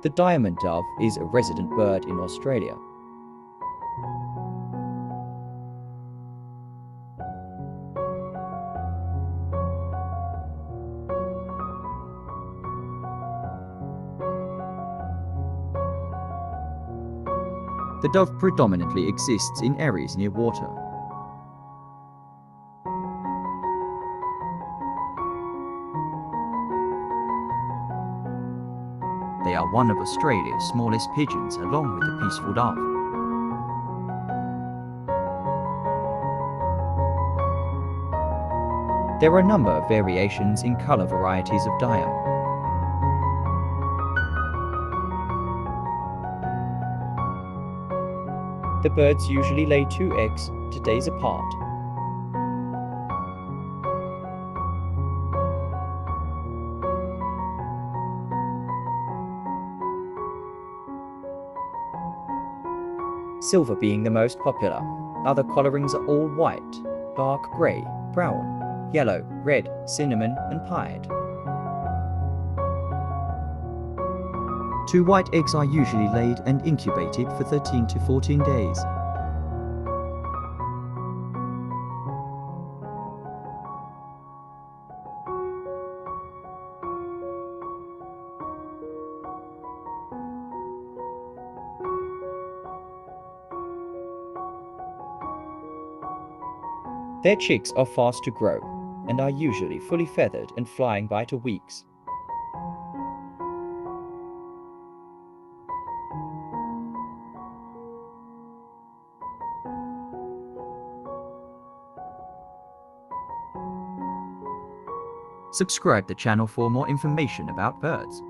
The diamond dove is a resident bird in Australia. The dove predominantly exists in areas near water. They are one of Australia's smallest pigeons, along with the peaceful dove. There are a number of variations in colour varieties of diam. The birds usually lay 2 eggs 2 days apart. Silver being the most popular. Other colorings are all white, dark grey, brown, yellow, red, cinnamon and pied. 2 white eggs are usually laid and incubated for 13 to 14 days. Their chicks are fast to grow and are usually fully feathered and flying by 2 weeks. Subscribe the channel for more information about birds.